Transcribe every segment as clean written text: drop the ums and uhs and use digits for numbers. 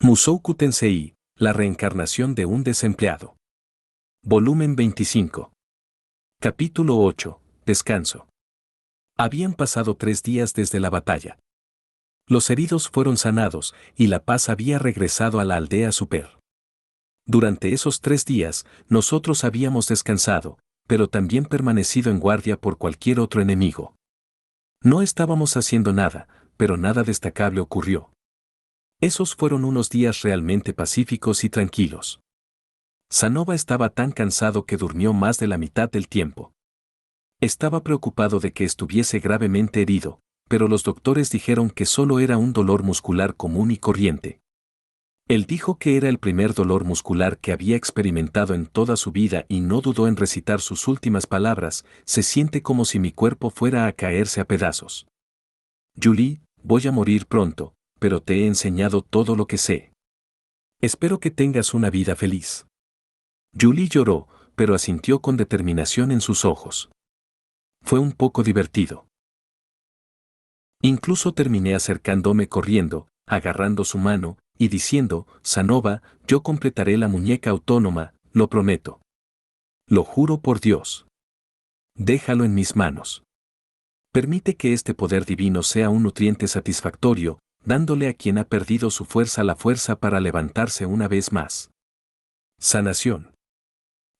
Mushoku Tensei, la reencarnación de un desempleado. Volumen 25. Capítulo 8. Descanso. Habían pasado 3 días desde la batalla. Los heridos fueron sanados y la paz había regresado a la aldea Super. Durante esos 3 días, nosotros habíamos descansado, pero también permanecido en guardia por cualquier otro enemigo. No estábamos haciendo nada, pero nada destacable ocurrió. Esos fueron unos días realmente pacíficos y tranquilos. Sanova estaba tan cansado que durmió más de la mitad del tiempo. Estaba preocupado de que estuviese gravemente herido, pero los doctores dijeron que solo era un dolor muscular común y corriente. Él dijo que era el primer dolor muscular que había experimentado en toda su vida y no dudó en recitar sus últimas palabras: se siente como si mi cuerpo fuera a caerse a pedazos. Julie, voy a morir pronto, pero te he enseñado todo lo que sé. Espero que tengas una vida feliz. Julie lloró, pero asintió con determinación en sus ojos. Fue un poco divertido. Incluso terminé acercándome corriendo, agarrando su mano, y diciendo: Sanova, yo completaré la muñeca autónoma, lo prometo. Lo juro por Dios. Déjalo en mis manos. Permite que este poder divino sea un nutriente satisfactorio, dándole a quien ha perdido su fuerza la fuerza para levantarse una vez más. Sanación.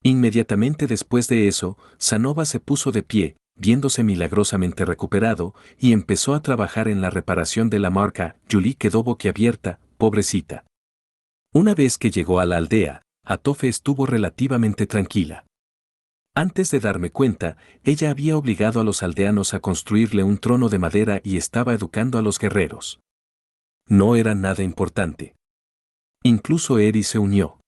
Inmediatamente después de eso, Sanova se puso de pie, viéndose milagrosamente recuperado, y empezó a trabajar en la reparación de la marca. Julie quedó boquiabierta, pobrecita. Una vez que llegó a la aldea, Atofe estuvo relativamente tranquila. Antes de darme cuenta, ella había obligado a los aldeanos a construirle un trono de madera y estaba educando a los guerreros. No era nada importante. Incluso Eri se unió.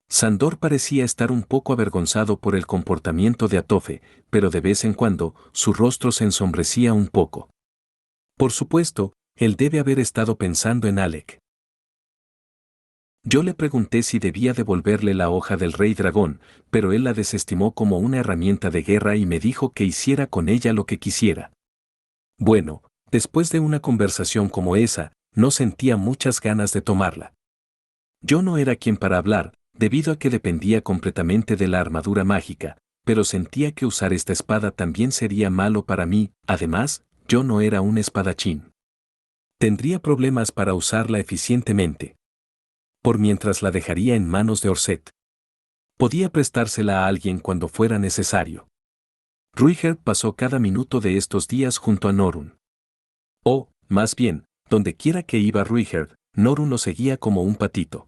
Sandor parecía estar un poco avergonzado por el comportamiento de Atofe, pero de vez en cuando, su rostro se ensombrecía un poco. Por supuesto, él debe haber estado pensando en Alec. Yo le pregunté si debía devolverle la hoja del Rey Dragón, pero él la desestimó como una herramienta de guerra y me dijo que hiciera con ella lo que quisiera. Bueno, después de una conversación como esa, no sentía muchas ganas de tomarla. Yo no era quien para hablar, debido a que dependía completamente de la armadura mágica, pero sentía que usar esta espada también sería malo para mí. Además, yo no era un espadachín. Tendría problemas para usarla eficientemente. Por mientras la dejaría en manos de Orset. Podía prestársela a alguien cuando fuera necesario. Ruiger pasó cada minuto de estos días junto a Norun. O, más bien, donde quiera que iba Ruiger, Norun lo seguía como un patito.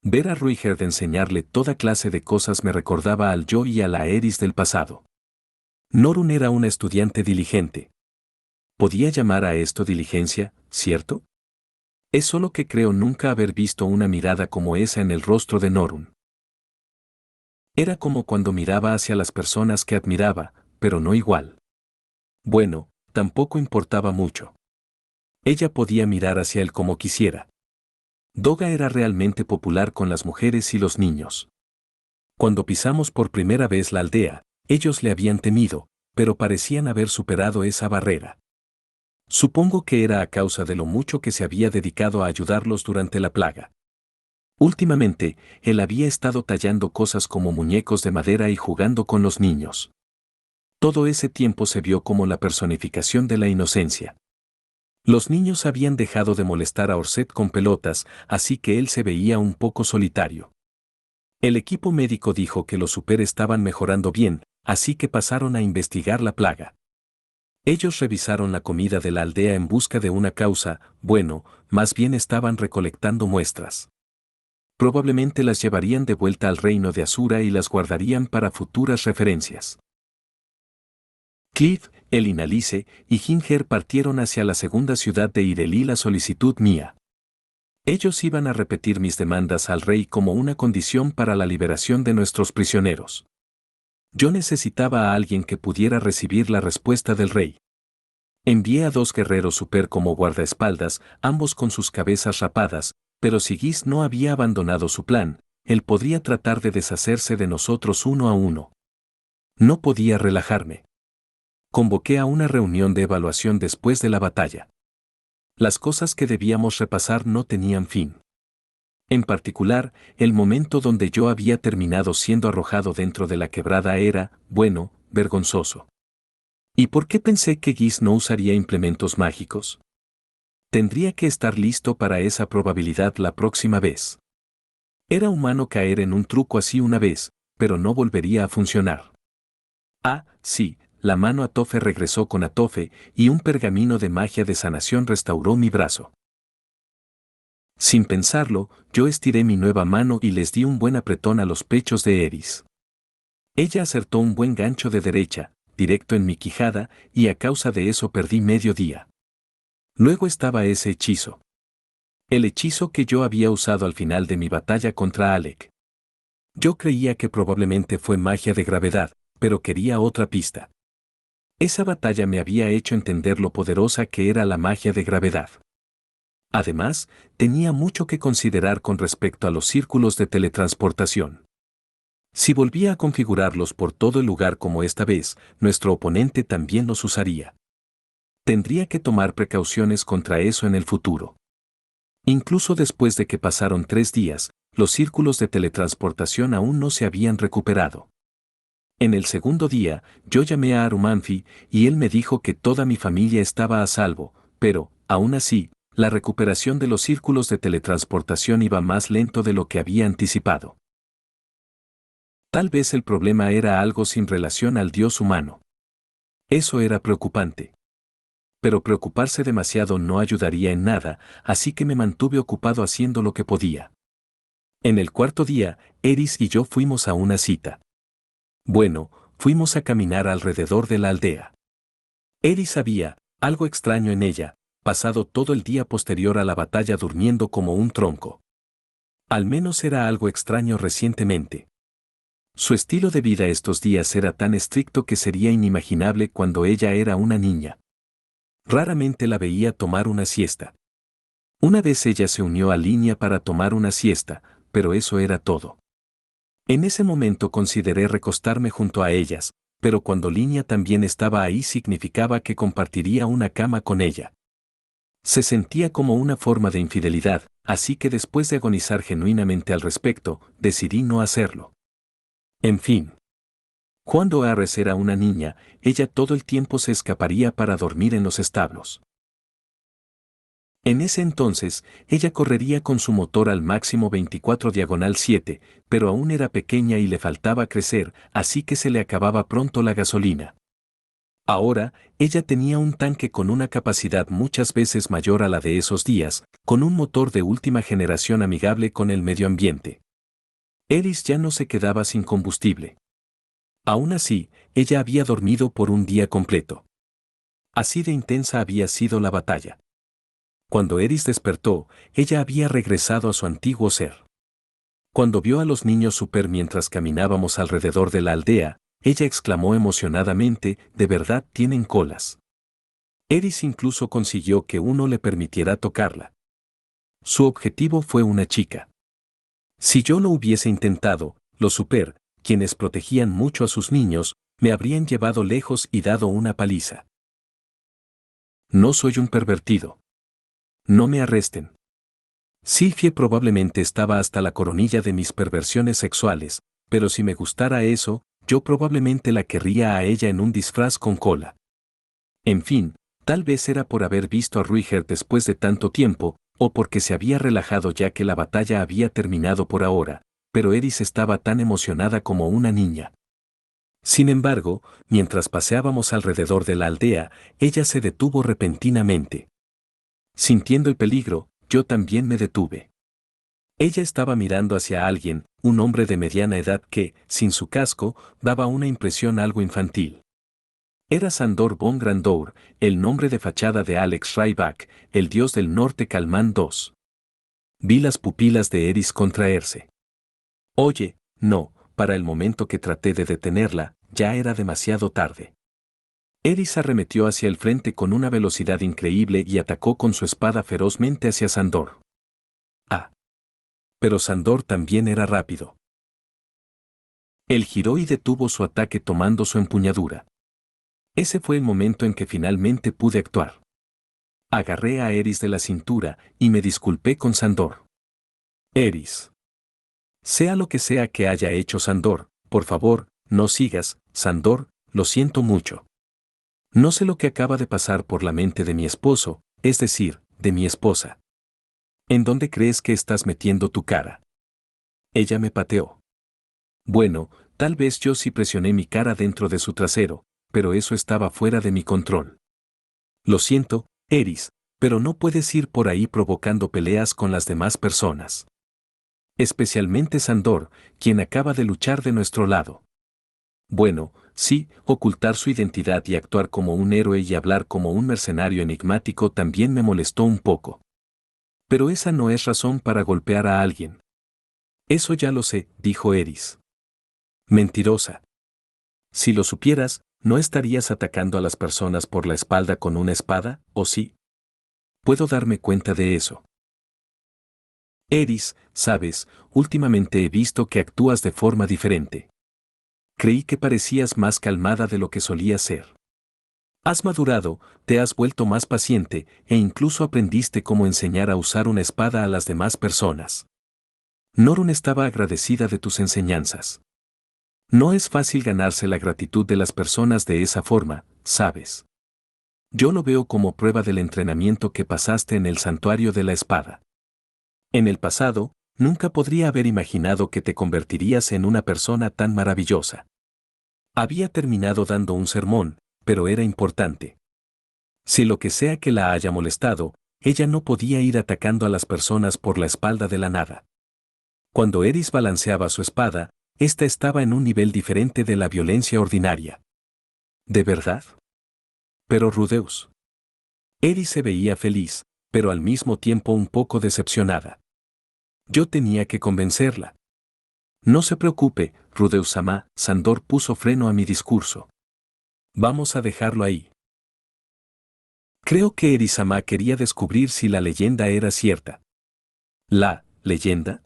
Ver a Ruiger enseñarle toda clase de cosas me recordaba al yo y a la Eris del pasado. Norun era una estudiante diligente. ¿Podía llamar a esto diligencia, cierto? Es solo que creo nunca haber visto una mirada como esa en el rostro de Norun. Era como cuando miraba hacia las personas que admiraba, pero no igual. Bueno, tampoco importaba mucho. Ella podía mirar hacia él como quisiera. Doga era realmente popular con las mujeres y los niños. Cuando pisamos por primera vez la aldea, ellos le habían temido, pero parecían haber superado esa barrera. Supongo que era a causa de lo mucho que se había dedicado a ayudarlos durante la plaga. Últimamente, él había estado tallando cosas como muñecos de madera y jugando con los niños. Todo ese tiempo se vio como la personificación de la inocencia. Los niños habían dejado de molestar a Orset con pelotas, así que él se veía un poco solitario. El equipo médico dijo que los super estaban mejorando bien, así que pasaron a investigar la plaga. Ellos revisaron la comida de la aldea en busca de una causa. Bueno, más bien estaban recolectando muestras. Probablemente las llevarían de vuelta al reino de Asura y las guardarían para futuras referencias. Cliff, Elinalice y Ginger partieron hacia la segunda ciudad de Irelí a solicitud mía. Ellos iban a repetir mis demandas al rey como una condición para la liberación de nuestros prisioneros. Yo necesitaba a alguien que pudiera recibir la respuesta del rey. Envié a 2 guerreros super como guardaespaldas, ambos con sus cabezas rapadas, pero si Giz no había abandonado su plan, él podría tratar de deshacerse de nosotros uno a uno. No podía relajarme. Convoqué a una reunión de evaluación después de la batalla. Las cosas que debíamos repasar no tenían fin. En particular, el momento donde yo había terminado siendo arrojado dentro de la quebrada era, bueno, vergonzoso. ¿Y por qué pensé que Giz no usaría implementos mágicos? Tendría que estar listo para esa probabilidad la próxima vez. Era humano caer en un truco así una vez, pero no volvería a funcionar. Ah, sí, la mano Atofe regresó con Atofe y un pergamino de magia de sanación restauró mi brazo. Sin pensarlo, yo estiré mi nueva mano y les di un buen apretón a los pechos de Eris. Ella acertó un buen gancho de derecha, directo en mi quijada, y a causa de eso perdí medio día. Luego estaba ese hechizo. El hechizo que yo había usado al final de mi batalla contra Alec. Yo creía que probablemente fue magia de gravedad, pero quería otra pista. Esa batalla me había hecho entender lo poderosa que era la magia de gravedad. Además, tenía mucho que considerar con respecto a los círculos de teletransportación. Si volvía a configurarlos por todo el lugar como esta vez, nuestro oponente también los usaría. Tendría que tomar precauciones contra eso en el futuro. Incluso después de que pasaron 3 días, los círculos de teletransportación aún no se habían recuperado. En el segundo día, yo llamé a Arumanfi y él me dijo que toda mi familia estaba a salvo, pero, aún así, la recuperación de los círculos de teletransportación iba más lento de lo que había anticipado. Tal vez el problema era algo sin relación al dios humano. Eso era preocupante. Pero preocuparse demasiado no ayudaría en nada, así que me mantuve ocupado haciendo lo que podía. En el cuarto día, Eris y yo fuimos a una cita. Bueno, fuimos a caminar alrededor de la aldea. Eris había, algo extraño en ella, pasado todo el día posterior a la batalla durmiendo como un tronco. Al menos era algo extraño recientemente. Su estilo de vida estos días era tan estricto que sería inimaginable cuando ella era una niña. Raramente la veía tomar una siesta. Una vez ella se unió a Línea para tomar una siesta, pero eso era todo. En ese momento consideré recostarme junto a ellas, pero cuando Línea también estaba ahí significaba que compartiría una cama con ella. Se sentía como una forma de infidelidad, así que después de agonizar genuinamente al respecto, decidí no hacerlo. En fin. Cuando Ares era una niña, ella todo el tiempo se escaparía para dormir en los establos. En ese entonces, ella correría con su motor al máximo 24/7, pero aún era pequeña y le faltaba crecer, así que se le acababa pronto la gasolina. Ahora, ella tenía un tanque con una capacidad muchas veces mayor a la de esos días, con un motor de última generación amigable con el medio ambiente. Eris ya no se quedaba sin combustible. Aún así, ella había dormido por un día completo. Así de intensa había sido la batalla. Cuando Eris despertó, ella había regresado a su antiguo ser. Cuando vio a los niños super mientras caminábamos alrededor de la aldea, ella exclamó emocionadamente, «¿De verdad tienen colas?» Eris incluso consiguió que uno le permitiera tocarla. Su objetivo fue una chica. Si yo lo hubiese intentado, los super, quienes protegían mucho a sus niños, me habrían llevado lejos y dado una paliza. No soy un pervertido. No me arresten. Sylphie probablemente estaba hasta la coronilla de mis perversiones sexuales, pero si me gustara eso, yo probablemente la querría a ella en un disfraz con cola. En fin, tal vez era por haber visto a Ruiger después de tanto tiempo, o porque se había relajado ya que la batalla había terminado por ahora, pero Eris estaba tan emocionada como una niña. Sin embargo, mientras paseábamos alrededor de la aldea, ella se detuvo repentinamente. Sintiendo el peligro, yo también me detuve. Ella estaba mirando hacia alguien, un hombre de mediana edad que, sin su casco, daba una impresión algo infantil. Era Sandor von Grandour, el nombre de fachada de Alex Rybak, el dios del norte Calmán II. Vi las pupilas de Eris contraerse. Oye, no, para el momento que traté de detenerla, ya era demasiado tarde. Eris arremetió hacia el frente con una velocidad increíble y atacó con su espada ferozmente hacia Sandor. Ah. Pero Sandor también era rápido. Él giró y detuvo su ataque tomando su empuñadura. Ese fue el momento en que finalmente pude actuar. Agarré a Eris de la cintura y me disculpé con Sandor. Eris. Sea lo que sea que haya hecho Sandor, por favor, no sigas, Sandor, lo siento mucho. No sé lo que acaba de pasar por la mente de mi esposo, es decir, de mi esposa. ¿En dónde crees que estás metiendo tu cara? Ella me pateó. Bueno, tal vez yo sí presioné mi cara dentro de su trasero, pero eso estaba fuera de mi control. Lo siento, Eris, pero no puedes ir por ahí provocando peleas con las demás personas. Especialmente Sandor, quien acaba de luchar de nuestro lado. Bueno, sí, ocultar su identidad y actuar como un héroe y hablar como un mercenario enigmático también me molestó un poco. Pero esa no es razón para golpear a alguien. Eso ya lo sé, dijo Eris. Mentirosa. Si lo supieras, ¿no estarías atacando a las personas por la espalda con una espada, o sí? Puedo darme cuenta de eso. Eris, sabes, últimamente he visto que actúas de forma diferente. Creí que parecías más calmada de lo que solías ser. Has madurado, te has vuelto más paciente e incluso aprendiste cómo enseñar a usar una espada a las demás personas. Norun estaba agradecida de tus enseñanzas. No es fácil ganarse la gratitud de las personas de esa forma, ¿sabes? Yo lo veo como prueba del entrenamiento que pasaste en el santuario de la espada. En el pasado, nunca podría haber imaginado que te convertirías en una persona tan maravillosa. Había terminado dando un sermón, pero era importante. Si lo que sea que la haya molestado, ella no podía ir atacando a las personas por la espalda de la nada. Cuando Eris balanceaba su espada, ésta estaba en un nivel diferente de la violencia ordinaria. ¿De verdad? Pero Rudeus. Eris se veía feliz, pero al mismo tiempo un poco decepcionada. Yo tenía que convencerla. No se preocupe, Rudeus-sama, Sandor puso freno a mi discurso. Vamos a dejarlo ahí. Creo que Erisama quería descubrir si la leyenda era cierta. ¿La leyenda?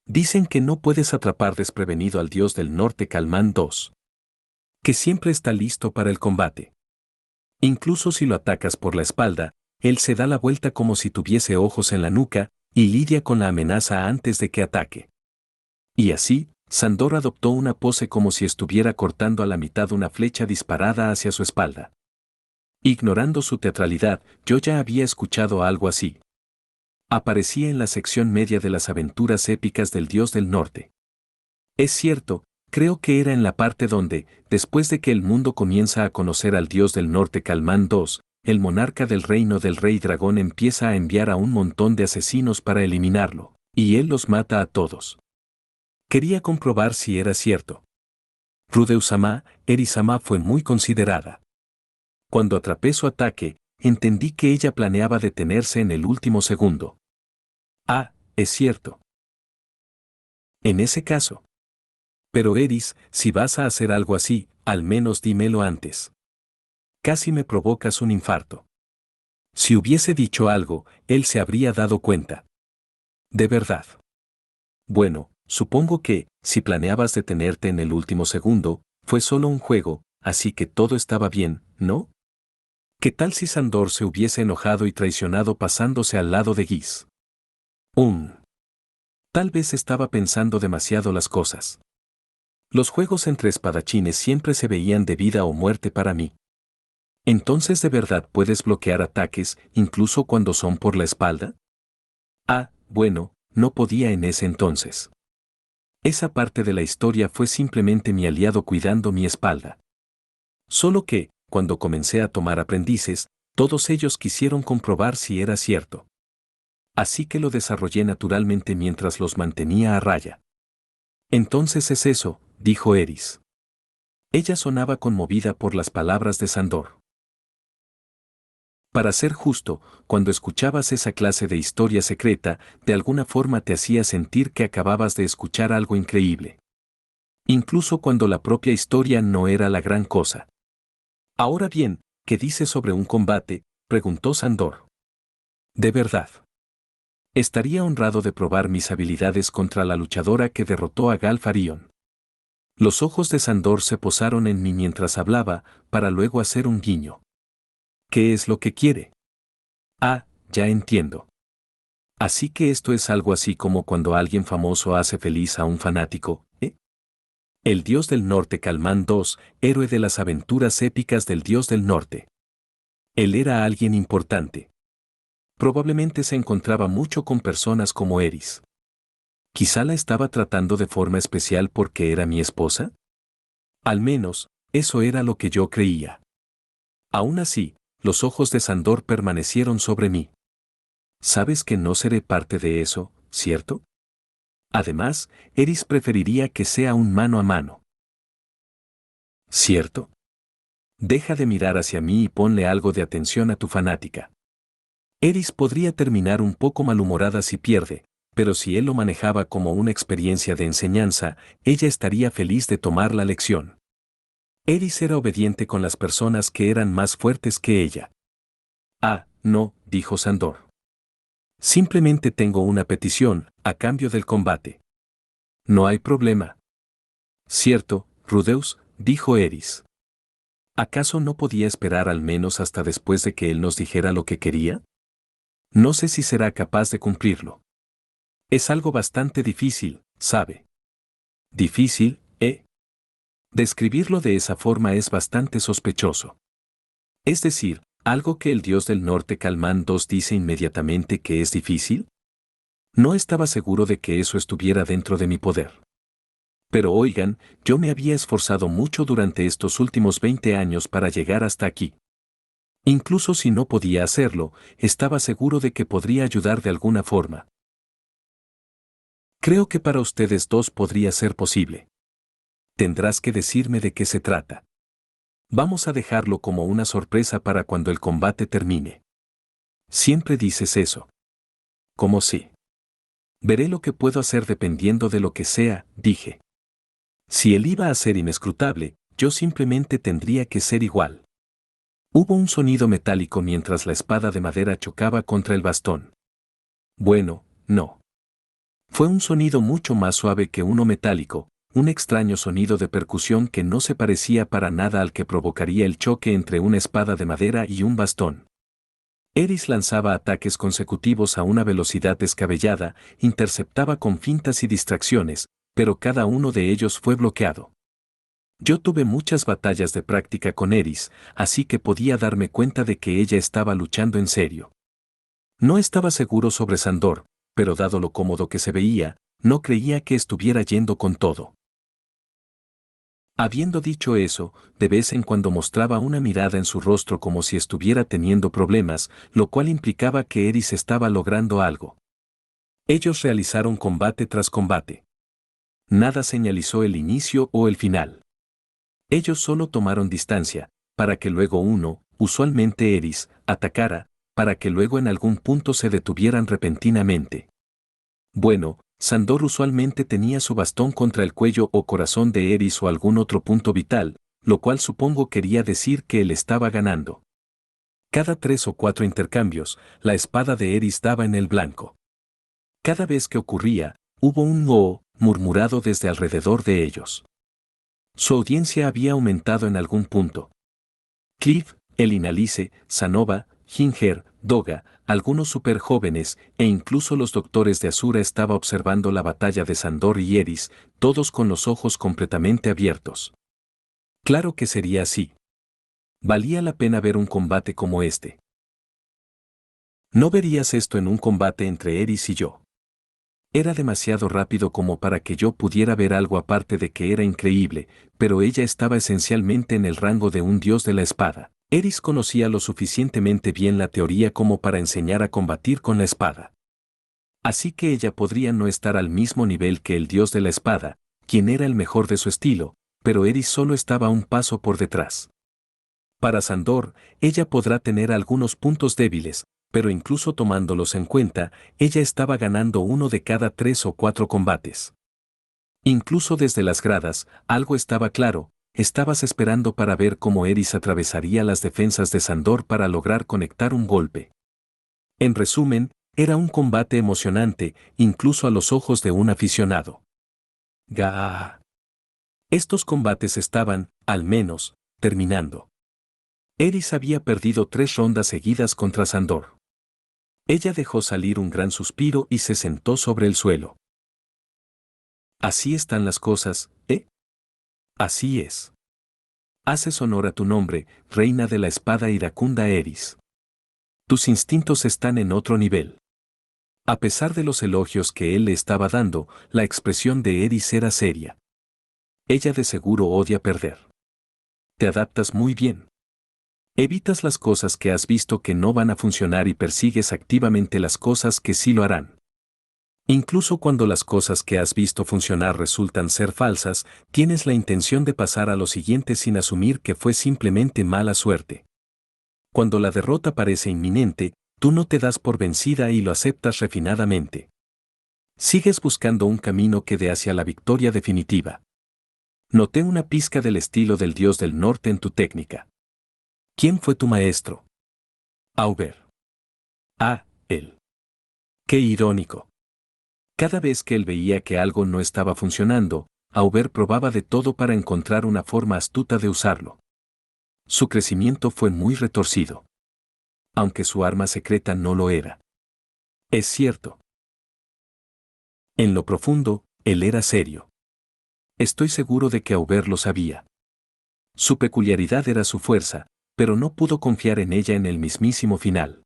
Dicen que no puedes atrapar desprevenido al dios del norte Calmán II. Que siempre está listo para el combate. Incluso si lo atacas por la espalda, él se da la vuelta como si tuviese ojos en la nuca, y lidia con la amenaza antes de que ataque. Y así, Sandor adoptó una pose como si estuviera cortando a la mitad una flecha disparada hacia su espalda. Ignorando su teatralidad, yo ya había escuchado algo así. Aparecía en la sección media de las aventuras épicas del Dios del Norte. Es cierto, creo que era en la parte donde, después de que el mundo comienza a conocer al Dios del Norte Calmán II, el monarca del reino del Rey Dragón empieza a enviar a un montón de asesinos para eliminarlo, y él los mata a todos. Quería comprobar si era cierto. Rudeus-sama, Erisama fue muy considerada. Cuando atrapé su ataque, entendí que ella planeaba detenerse en el último segundo. Ah, es cierto. En ese caso. Pero Eris, si vas a hacer algo así, al menos dímelo antes. Casi me provocas un infarto. Si hubiese dicho algo, él se habría dado cuenta. De verdad. Bueno, supongo que, si planeabas detenerte en el último segundo, fue solo un juego, así que todo estaba bien, ¿no? ¿Qué tal si Sandor se hubiese enojado y traicionado pasándose al lado de Gis? Tal vez estaba pensando demasiado las cosas. Los juegos entre espadachines siempre se veían de vida o muerte para mí. Entonces ¿de verdad puedes bloquear ataques, incluso cuando son por la espalda? Ah, bueno, no podía en ese entonces. Esa parte de la historia fue simplemente mi aliado cuidando mi espalda. Solo que, cuando comencé a tomar aprendices, todos ellos quisieron comprobar si era cierto. Así que lo desarrollé naturalmente mientras los mantenía a raya. Entonces es eso, dijo Eris. Ella sonaba conmovida por las palabras de Sandor. Para ser justo, cuando escuchabas esa clase de historia secreta, de alguna forma te hacía sentir que acababas de escuchar algo increíble. Incluso cuando la propia historia no era la gran cosa. Ahora bien, ¿qué dices sobre un combate?, preguntó Sandor. De verdad. Estaría honrado de probar mis habilidades contra la luchadora que derrotó a Galfarion. Los ojos de Sandor se posaron en mí mientras hablaba, para luego hacer un guiño. ¿Qué es lo que quiere? Ah, ya entiendo. Así que esto es algo así como cuando alguien famoso hace feliz a un fanático, ¿eh? El dios del norte Calmán II, héroe de las aventuras épicas del dios del norte. Él era alguien importante. Probablemente se encontraba mucho con personas como Eris. Quizá la estaba tratando de forma especial porque era mi esposa. Al menos, eso era lo que yo creía. Aún así, los ojos de Sandor permanecieron sobre mí. Sabes que no seré parte de eso, ¿cierto? Además, Eris preferiría que sea un mano a mano. ¿Cierto? Deja de mirar hacia mí y ponle algo de atención a tu fanática. Eris podría terminar un poco malhumorada si pierde, pero si él lo manejaba como una experiencia de enseñanza, ella estaría feliz de tomar la lección. Eris era obediente con las personas que eran más fuertes que ella. Ah, no, dijo Sandor. Simplemente tengo una petición, a cambio del combate. No hay problema. Cierto, Rudeus, dijo Eris. ¿Acaso no podía esperar al menos hasta después de que él nos dijera lo que quería? No sé si será capaz de cumplirlo. Es algo bastante difícil, ¿sabe? Difícil, ¿eh? Describirlo de esa forma es bastante sospechoso. Es decir, algo que el dios del norte Calmán II dice inmediatamente que es difícil. No estaba seguro de que eso estuviera dentro de mi poder. Pero oigan, yo me había esforzado mucho durante estos últimos 20 años para llegar hasta aquí. Incluso si no podía hacerlo, estaba seguro de que podría ayudar de alguna forma. Creo que para ustedes dos podría ser posible. Tendrás que decirme de qué se trata. Vamos a dejarlo como una sorpresa para cuando el combate termine. Siempre dices eso. ¿Cómo si? Veré lo que puedo hacer dependiendo de lo que sea, dije. Si él iba a ser inescrutable, yo simplemente tendría que ser igual. Hubo un sonido metálico mientras la espada de madera chocaba contra el bastón. Bueno, no. Fue un sonido mucho más suave que uno metálico, un extraño sonido de percusión que no se parecía para nada al que provocaría el choque entre una espada de madera y un bastón. Eris lanzaba ataques consecutivos a una velocidad descabellada, interceptaba con fintas y distracciones, pero cada uno de ellos fue bloqueado. Yo tuve muchas batallas de práctica con Eris, así que podía darme cuenta de que ella estaba luchando en serio. No estaba seguro sobre Sandor, pero dado lo cómodo que se veía, no creía que estuviera yendo con todo. Habiendo dicho eso, de vez en cuando mostraba una mirada en su rostro como si estuviera teniendo problemas, lo cual implicaba que Eris estaba logrando algo. Ellos realizaron combate tras combate. Nada señalizó el inicio o el final. Ellos solo tomaron distancia, para que luego uno, usualmente Eris, atacara, para que luego en algún punto se detuvieran repentinamente. Bueno, Sandor usualmente tenía su bastón contra el cuello o corazón de Eris o algún otro punto vital, lo cual supongo quería decir que él estaba ganando. Cada 3 o 4 intercambios, la espada de Eris daba en el blanco. Cada vez que ocurría, hubo un "oh" murmurado desde alrededor de ellos. Su audiencia había aumentado en algún punto. Cliff, Elinalice, Sanova, Ginger, Doga, algunos super jóvenes, e incluso los doctores de Asura estaba observando la batalla de Sandor y Eris, todos con los ojos completamente abiertos. Claro que sería así. Valía la pena ver un combate como este. No verías esto en un combate entre Eris y yo. Era demasiado rápido como para que yo pudiera ver algo aparte de que era increíble, pero ella estaba esencialmente en el rango de un dios de la espada. Eris conocía lo suficientemente bien la teoría como para enseñar a combatir con la espada. Así que ella podría no estar al mismo nivel que el dios de la espada, quien era el mejor de su estilo, pero Eris solo estaba un paso por detrás. Para Sandor, ella podrá tener algunos puntos débiles, pero incluso tomándolos en cuenta, ella estaba ganando uno de cada 3 o 4 combates. Incluso desde las gradas, algo estaba claro, estabas esperando para ver cómo Eris atravesaría las defensas de Sandor para lograr conectar un golpe. En resumen, era un combate emocionante, incluso a los ojos de un aficionado. ¡Gah! Estos combates estaban, al menos, terminando. Eris había perdido 3 rondas seguidas contra Sandor. Ella dejó salir un gran suspiro y se sentó sobre el suelo. Así están las cosas, ¿eh? Así es. Haces honor a tu nombre, reina de la espada iracunda Eris. Tus instintos están en otro nivel. A pesar de los elogios que él le estaba dando, la expresión de Eris era seria. Ella de seguro odia perder. Te adaptas muy bien. Evitas las cosas que has visto que no van a funcionar y persigues activamente las cosas que sí lo harán. Incluso cuando las cosas que has visto funcionar resultan ser falsas, tienes la intención de pasar a lo siguiente sin asumir que fue simplemente mala suerte. Cuando la derrota parece inminente, tú no te das por vencida y lo aceptas refinadamente. Sigues buscando un camino que dé hacia la victoria definitiva. Noté una pizca del estilo del dios del norte en tu técnica. ¿Quién fue tu maestro? Aubert. Ah, él. Qué irónico. Cada vez que él veía que algo no estaba funcionando, Aubert probaba de todo para encontrar una forma astuta de usarlo. Su crecimiento fue muy retorcido. Aunque su arma secreta no lo era. Es cierto. En lo profundo, él era serio. Estoy seguro de que Aubert lo sabía. Su peculiaridad era su fuerza, pero no pudo confiar en ella en el mismísimo final.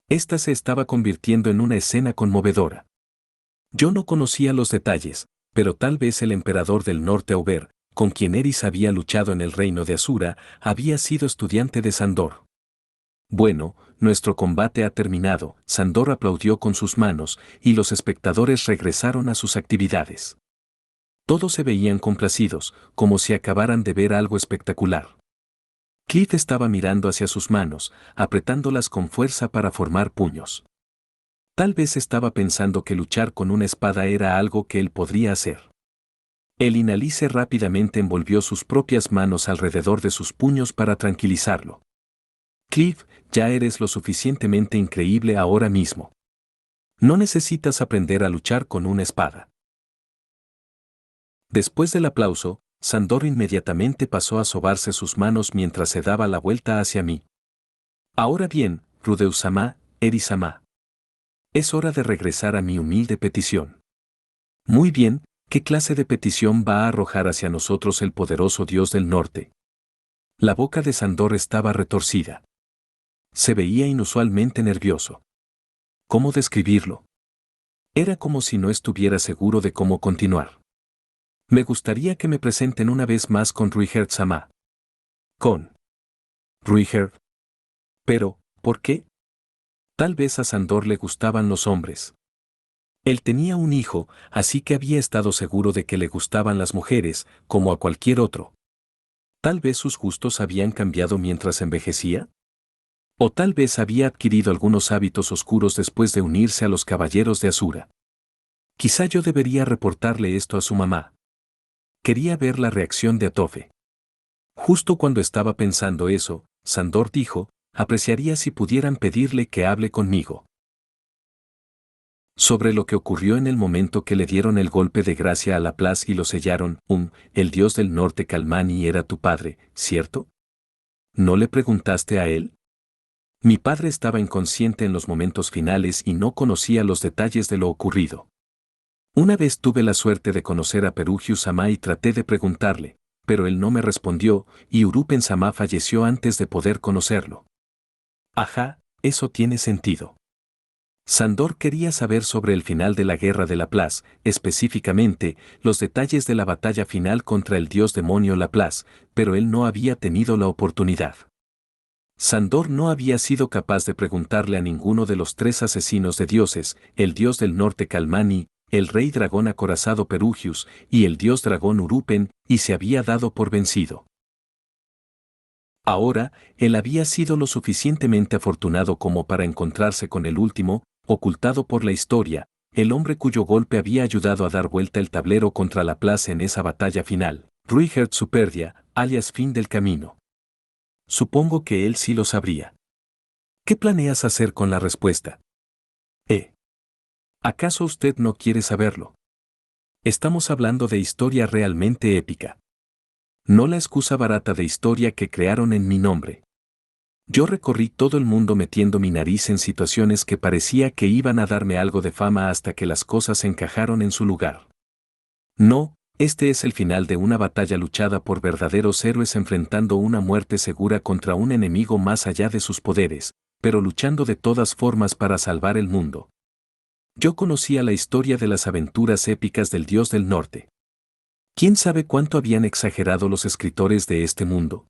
Esta se estaba convirtiendo en una escena conmovedora. Yo no conocía los detalles, pero tal vez el emperador del norte Aubert, con quien Eris había luchado en el reino de Asura, había sido estudiante de Sandor. Bueno, nuestro combate ha terminado, Sandor aplaudió con sus manos, y los espectadores regresaron a sus actividades. Todos se veían complacidos, como si acabaran de ver algo espectacular. Cliff estaba mirando hacia sus manos, apretándolas con fuerza para formar puños. Tal vez estaba pensando que luchar con una espada era algo que él podría hacer. El Inalice rápidamente envolvió sus propias manos alrededor de sus puños para tranquilizarlo. Cliff, ya eres lo suficientemente increíble ahora mismo. No necesitas aprender a luchar con una espada. Después del aplauso, Sandor inmediatamente pasó a sobarse sus manos mientras se daba la vuelta hacia mí. Ahora bien, Rudeus-sama, Eris-sama. Es hora de regresar a mi humilde petición. Muy bien, ¿qué clase de petición va a arrojar hacia nosotros el poderoso Dios del Norte? La boca de Sandor estaba retorcida. Se veía inusualmente nervioso. ¿Cómo describirlo? Era como si no estuviera seguro de cómo continuar. Me gustaría que me presenten una vez más con Ruigerd-sama. Con Ruigerd. Pero, ¿por qué? Tal vez a Sandor le gustaban los hombres. Él tenía un hijo, así que había estado seguro de que le gustaban las mujeres, como a cualquier otro. Tal vez sus gustos habían cambiado mientras envejecía. O tal vez había adquirido algunos hábitos oscuros después de unirse a los caballeros de Asura. Quizá yo debería reportarle esto a su mamá. Quería ver la reacción de Atofe. Justo cuando estaba pensando eso, Sandor dijo, apreciaría si pudieran pedirle que hable conmigo. Sobre lo que ocurrió en el momento que le dieron el golpe de gracia a Laplace y lo sellaron, el dios del norte Calmani era tu padre, ¿cierto? ¿No le preguntaste a él? Mi padre estaba inconsciente en los momentos finales y no conocía los detalles de lo ocurrido. Una vez tuve la suerte de conocer a Perugius-sama y traté de preguntarle, pero él no me respondió, y Urupen-sama falleció antes de poder conocerlo. Ajá, eso tiene sentido. Sandor quería saber sobre el final de la guerra de Laplace, específicamente, los detalles de la batalla final contra el dios demonio Laplace, pero él no había tenido la oportunidad. Sandor no había sido capaz de preguntarle a ninguno de los tres asesinos de dioses, el dios del norte Calmani, el rey dragón acorazado Perugius y el dios dragón Urupen, y se había dado por vencido. Ahora, él había sido lo suficientemente afortunado como para encontrarse con el último, ocultado por la historia, el hombre cuyo golpe había ayudado a dar vuelta el tablero contra Laplace en esa batalla final, Ruigerd Superdia, alias Fin del Camino. Supongo que él sí lo sabría. ¿Qué planeas hacer con la respuesta? ¿Acaso usted no quiere saberlo? Estamos hablando de historia realmente épica. No la excusa barata de historia que crearon en mi nombre. Yo recorrí todo el mundo metiendo mi nariz en situaciones que parecía que iban a darme algo de fama hasta que las cosas encajaron en su lugar. No, este es el final de una batalla luchada por verdaderos héroes enfrentando una muerte segura contra un enemigo más allá de sus poderes, pero luchando de todas formas para salvar el mundo. Yo conocía la historia de las aventuras épicas del Dios del Norte. ¿Quién sabe cuánto habían exagerado los escritores de este mundo?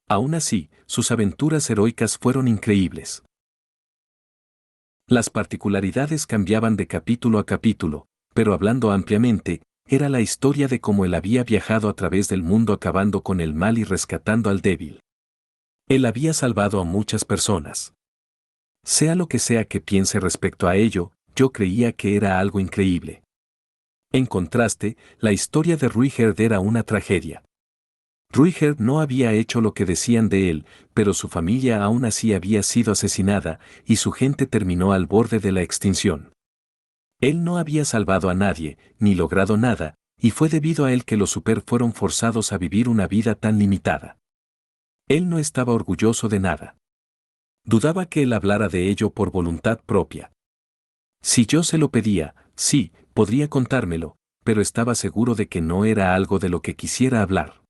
Aún así, sus aventuras heroicas fueron increíbles. Las particularidades cambiaban de capítulo a capítulo, pero hablando ampliamente, era la historia de cómo él había viajado a través del mundo acabando con el mal y rescatando al débil. Él había salvado a muchas personas. Sea lo que sea que piense respecto a ello, yo creía que era algo increíble. En contraste, la historia de Ruigerd era una tragedia. Ruigerd no había hecho lo que decían de él, pero su familia aún así había sido asesinada, y su gente terminó al borde de la extinción. Él no había salvado a nadie, ni logrado nada, y fue debido a él que los Super fueron forzados a vivir una vida tan limitada. Él no estaba orgulloso de nada. Dudaba que él hablara de ello por voluntad propia. Si yo se lo pedía, sí, podría contármelo, pero estaba seguro de que no era algo de lo que quisiera hablar.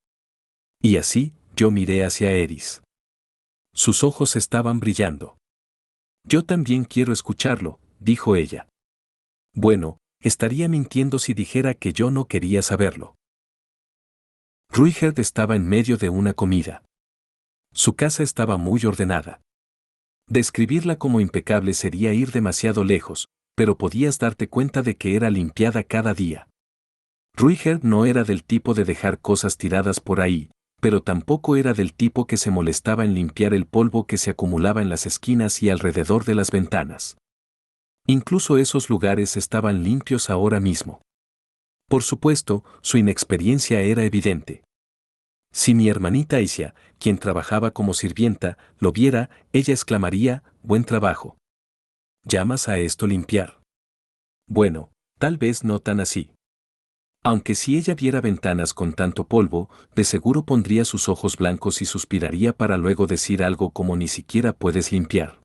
Y así, yo miré hacia Eris. Sus ojos estaban brillando. Yo también quiero escucharlo, dijo ella. Bueno, estaría mintiendo si dijera que yo no quería saberlo. Ruigerd estaba en medio de una comida. Su casa estaba muy ordenada. Describirla como impecable sería ir demasiado lejos, pero podías darte cuenta de que era limpiada cada día. Ruigerd no era del tipo de dejar cosas tiradas por ahí, pero tampoco era del tipo que se molestaba en limpiar el polvo que se acumulaba en las esquinas y alrededor de las ventanas. Incluso esos lugares estaban limpios ahora mismo. Por supuesto, su inexperiencia era evidente. Si mi hermanita Aisha, quien trabajaba como sirvienta, lo viera, ella exclamaría, «Buen trabajo». ¿Llamas a esto limpiar? Bueno, tal vez no tan así. Aunque si ella viera ventanas con tanto polvo, de seguro pondría sus ojos blancos y suspiraría para luego decir algo como «ni siquiera puedes limpiar».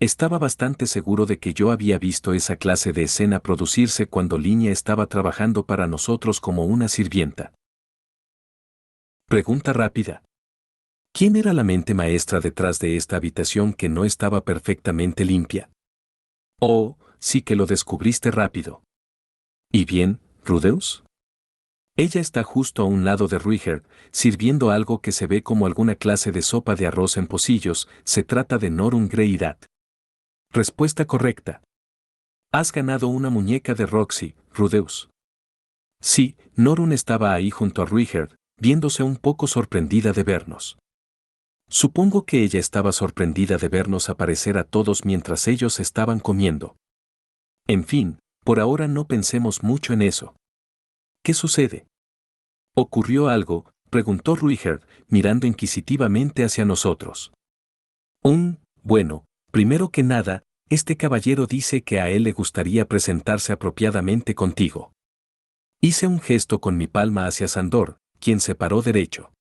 Estaba bastante seguro de que yo había visto esa clase de escena producirse cuando Linia estaba trabajando para nosotros como una sirvienta. Pregunta rápida. ¿Quién era la mente maestra detrás de esta habitación que no estaba perfectamente limpia? Oh, sí que lo descubriste rápido. ¿Y bien, Rudeus? Ella está justo a un lado de Ruigerd, sirviendo algo que se ve como alguna clase de sopa de arroz en pocillos. Se trata de Norun Greidat. Respuesta correcta. Has ganado una muñeca de Roxy, Rudeus. Sí, Norun estaba ahí junto a Ruigerd, viéndose un poco sorprendida de vernos. Supongo que ella estaba sorprendida de vernos aparecer a todos mientras ellos estaban comiendo. En fin, por ahora no pensemos mucho en eso. ¿Qué sucede? ¿Ocurrió algo?, preguntó Ruigerd, mirando inquisitivamente hacia nosotros. Bueno, primero que nada, este caballero dice que a él le gustaría presentarse apropiadamente contigo. Hice un gesto con mi palma hacia Sandor, quien se paró derecho.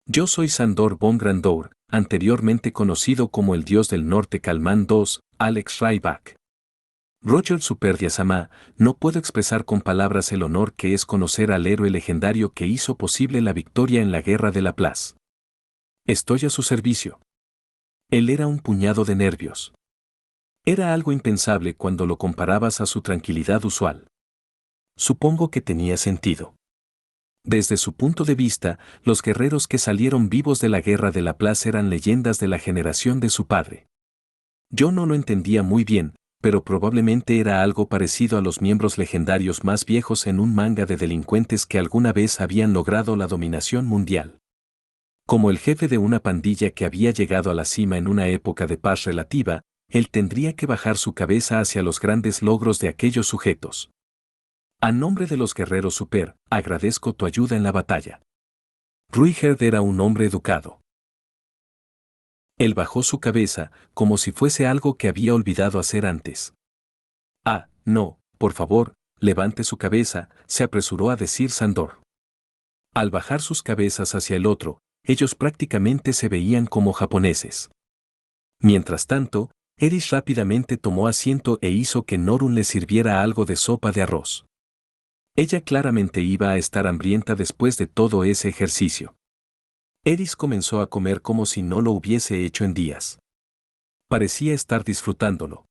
Yo soy Sandor von Grandour, anteriormente conocido como el dios del norte Kalman II, Alex Ryback. Roger Superdiasama, no puedo expresar con palabras el honor que es conocer al héroe legendario que hizo posible la victoria en la Guerra de la Plaza. Estoy a su servicio. Él era un puñado de nervios. Era algo impensable cuando lo comparabas a su tranquilidad usual. Supongo que tenía sentido. Desde su punto de vista, los guerreros que salieron vivos de la Guerra de la Plaza eran leyendas de la generación de su padre. Yo no lo entendía muy bien, pero probablemente era algo parecido a los miembros legendarios más viejos en un manga de delincuentes que alguna vez habían logrado la dominación mundial. Como el jefe de una pandilla que había llegado a la cima en una época de paz relativa, él tendría que bajar su cabeza hacia los grandes logros de aquellos sujetos. A nombre de los guerreros super, agradezco tu ayuda en la batalla. Ruigerd era un hombre educado. Él bajó su cabeza, como si fuese algo que había olvidado hacer antes. Ah, no, por favor, levante su cabeza, se apresuró a decir Sandor. Al bajar sus cabezas hacia el otro, ellos prácticamente se veían como japoneses. Mientras tanto, Eris rápidamente tomó asiento e hizo que Norun le sirviera algo de sopa de arroz. Ella claramente iba a estar hambrienta después de todo ese ejercicio. Eris comenzó a comer como si no lo hubiese hecho en días. Parecía estar disfrutándolo.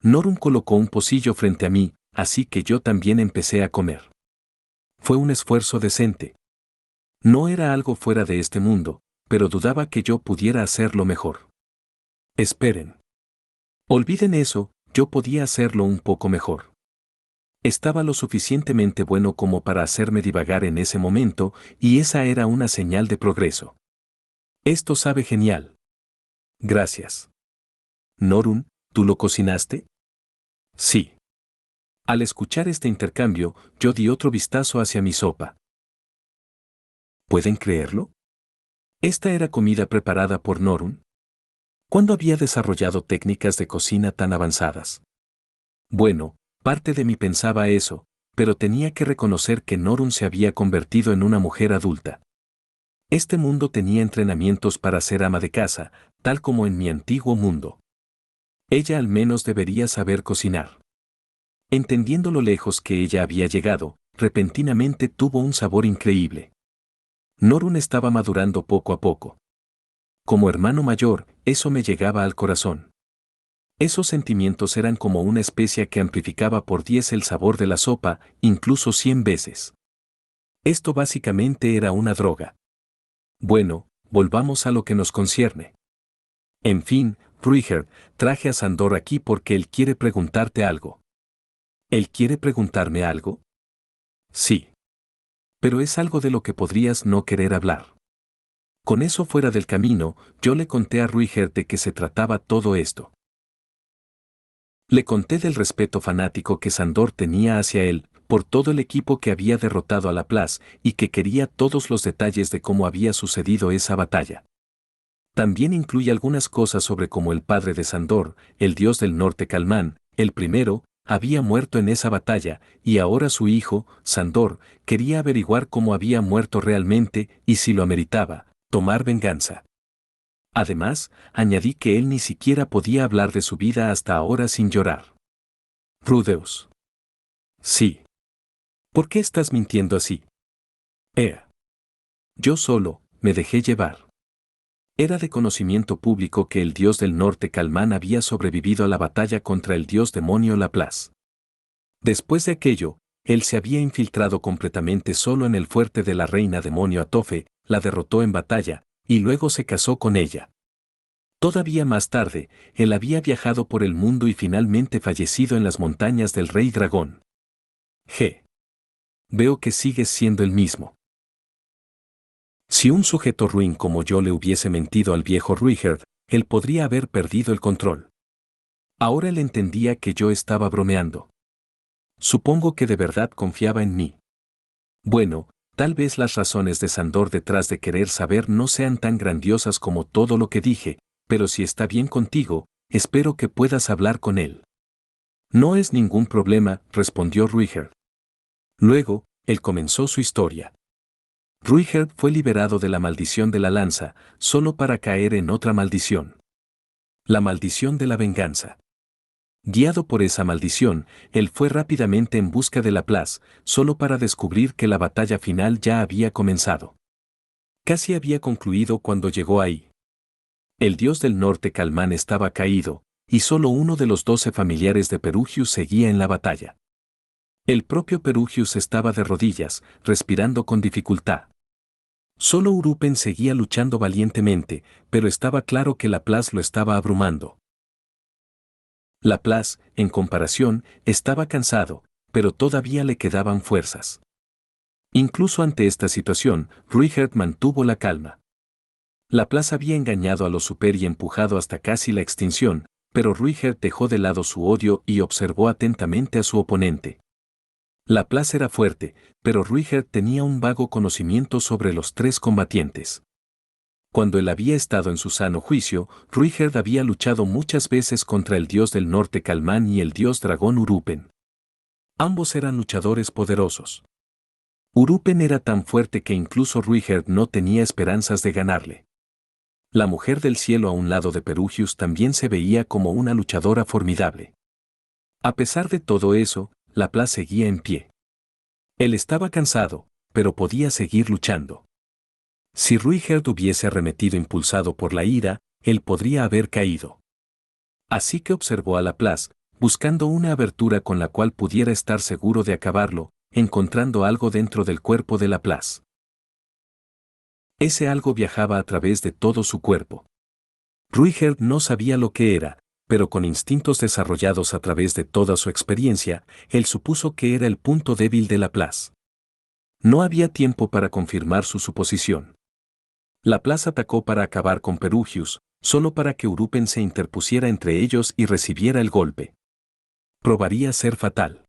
Norun colocó un pocillo frente a mí, así que yo también empecé a comer. Fue un esfuerzo decente. No era algo fuera de este mundo, pero dudaba que yo pudiera hacerlo mejor. Esperen. Olviden eso, yo podía hacerlo un poco mejor. Estaba lo suficientemente bueno como para hacerme divagar en ese momento, y esa era una señal de progreso. Esto sabe genial. Gracias. Norun, ¿tú lo cocinaste? Sí. Al escuchar este intercambio, yo di otro vistazo hacia mi sopa. ¿Pueden creerlo? Esta era comida preparada por Norun. ¿Cuándo había desarrollado técnicas de cocina tan avanzadas? Bueno, parte de mí pensaba eso, pero tenía que reconocer que Norun se había convertido en una mujer adulta. Este mundo tenía entrenamientos para ser ama de casa, tal como en mi antiguo mundo. Ella al menos debería saber cocinar. Entendiendo lo lejos que ella había llegado, repentinamente tuvo un sabor increíble. Norun estaba madurando poco a poco. Como hermano mayor, eso me llegaba al corazón. Esos sentimientos eran como una especia que amplificaba por 10 el sabor de la sopa, incluso 100 veces. Esto básicamente era una droga. Bueno, volvamos a lo que nos concierne. En fin, Ruiger, traje a Sandor aquí porque él quiere preguntarte algo. ¿Él quiere preguntarme algo? Sí. Pero es algo de lo que podrías no querer hablar. Con eso fuera del camino, yo le conté a Ruiger de qué se trataba todo esto. Le conté del respeto fanático que Sandor tenía hacia él, por todo el equipo que había derrotado a Laplace y que quería todos los detalles de cómo había sucedido esa batalla. También incluye algunas cosas sobre cómo el padre de Sandor, el dios del norte Calmán, el primero, había muerto en esa batalla, y ahora su hijo, Sandor, quería averiguar cómo había muerto realmente y si lo ameritaba, tomar venganza. Además, añadí que él ni siquiera podía hablar de su vida hasta ahora sin llorar. Rudeus. Sí. ¿Por qué estás mintiendo así? Yo solo, me dejé llevar. Era de conocimiento público que el dios del norte Calmán había sobrevivido a la batalla contra el dios demonio Laplace. Después de aquello, él se había infiltrado completamente solo en el fuerte de la reina demonio Atofe, la derrotó en batalla, y luego se casó con ella. Todavía más tarde, él había viajado por el mundo y finalmente fallecido en las montañas del Rey Dragón. Veo que sigues siendo el mismo. Si un sujeto ruin como yo le hubiese mentido al viejo Ruiger, él podría haber perdido el control. Ahora él entendía que yo estaba bromeando. Supongo que de verdad confiaba en mí. Bueno, tal vez las razones de Sandor detrás de querer saber no sean tan grandiosas como todo lo que dije, pero si está bien contigo, espero que puedas hablar con él. No es ningún problema, respondió Ruiger. Luego, él comenzó su historia. Ruiger fue liberado de la maldición de la lanza, solo para caer en otra maldición. La maldición de la venganza. Guiado por esa maldición, él fue rápidamente en busca de Laplace, solo para descubrir que la batalla final ya había comenzado. Casi había concluido cuando llegó ahí. El dios del norte Calmán estaba caído, y solo uno de los 12 familiares de Perugius seguía en la batalla. El propio Perugius estaba de rodillas, respirando con dificultad. Solo Urupen seguía luchando valientemente, pero estaba claro que Laplace lo estaba abrumando. Laplace, en comparación, estaba cansado, pero todavía le quedaban fuerzas. Incluso ante esta situación, Ruiger mantuvo la calma. Laplace había engañado a los super y empujado hasta casi la extinción, pero Ruiger dejó de lado su odio y observó atentamente a su oponente. Laplace era fuerte, pero Ruiger tenía un vago conocimiento sobre los tres combatientes. Cuando él había estado en su sano juicio, Ruiger había luchado muchas veces contra el dios del norte Calmán y el dios dragón Urupen. Ambos eran luchadores poderosos. Urupen era tan fuerte que incluso Ruigerd no tenía esperanzas de ganarle. La mujer del cielo a un lado de Perugius también se veía como una luchadora formidable. A pesar de todo eso, Laplace seguía en pie. Él estaba cansado, pero podía seguir luchando. Si Ruigerd hubiese arremetido impulsado por la ira, él podría haber caído. Así que observó a Laplace, buscando una abertura con la cual pudiera estar seguro de acabarlo, encontrando algo dentro del cuerpo de Laplace. Ese algo viajaba a través de todo su cuerpo. Ruigerd no sabía lo que era, pero con instintos desarrollados a través de toda su experiencia, él supuso que era el punto débil de Laplace. No había tiempo para confirmar su suposición. Laplace atacó para acabar con Perugius, solo para que Urupen se interpusiera entre ellos y recibiera el golpe. Probaría ser fatal.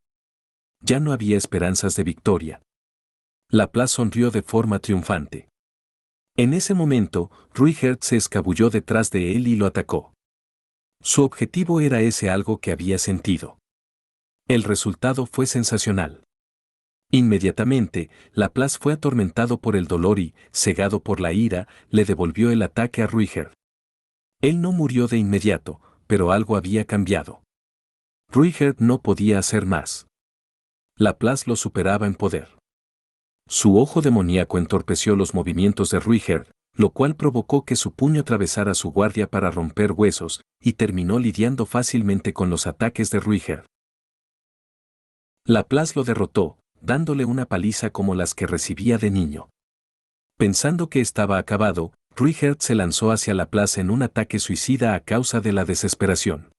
Ya no había esperanzas de victoria. Laplace sonrió de forma triunfante. En ese momento, Ruigerd se escabulló detrás de él y lo atacó. Su objetivo era ese algo que había sentido. El resultado fue sensacional. Inmediatamente, Laplace fue atormentado por el dolor y, cegado por la ira, le devolvió el ataque a Ruigerd. Él no murió de inmediato, pero algo había cambiado. Ruigerd no podía hacer más. Laplace lo superaba en poder. Su ojo demoníaco entorpeció los movimientos de Ruigerd, lo cual provocó que su puño atravesara su guardia para romper huesos, y terminó lidiando fácilmente con los ataques de Ruigerd. Laplace lo derrotó, dándole una paliza como las que recibía de niño. Pensando que estaba acabado, Ruigerd se lanzó hacia Laplace en un ataque suicida a causa de la desesperación.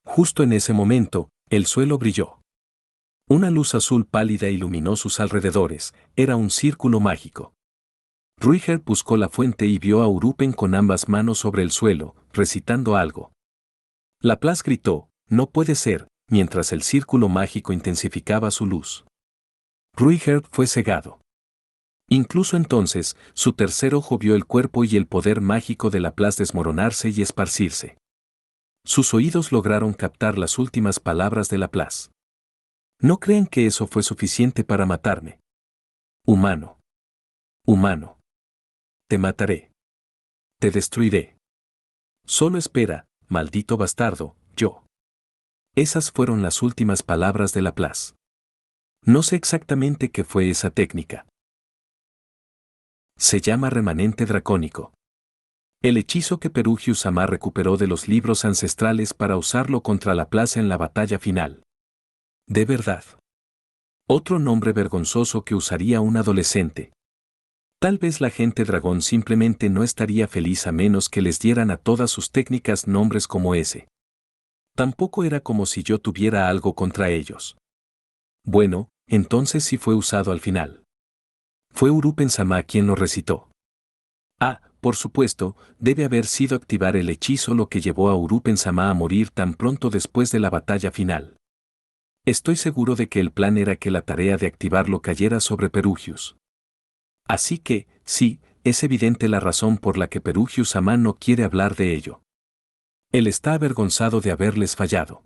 Justo en ese momento, el suelo brilló. Una luz azul pálida iluminó sus alrededores, era un círculo mágico. Ruigerd buscó la fuente y vio a Urupen con ambas manos sobre el suelo, recitando algo. Laplace gritó, «No puede ser», mientras el círculo mágico intensificaba su luz. Ruigerd fue cegado. Incluso entonces, su tercer ojo vio el cuerpo y el poder mágico de Laplace desmoronarse y esparcirse. Sus oídos lograron captar las últimas palabras de Laplace. No creen que eso fue suficiente para matarme. Humano. Humano. Te mataré. Te destruiré. Solo espera, maldito bastardo, yo. Esas fueron las últimas palabras de Laplace. No sé exactamente qué fue esa técnica. Se llama remanente dracónico. El hechizo que Perugius Sama recuperó de los libros ancestrales para usarlo contra Laplace en la batalla final. De verdad. Otro nombre vergonzoso que usaría un adolescente. Tal vez la gente dragón simplemente no estaría feliz a menos que les dieran a todas sus técnicas nombres como ese. Tampoco era como si yo tuviera algo contra ellos. Bueno, entonces sí fue usado al final. Fue Urupen Sama quien lo recitó. Ah, por supuesto, debe haber sido activar el hechizo lo que llevó a Urupen Sama a morir tan pronto después de la batalla final. Estoy seguro de que el plan era que la tarea de activarlo cayera sobre Perugius. Así que, sí, es evidente la razón por la que Perugius Sama no quiere hablar de ello. Él está avergonzado de haberles fallado.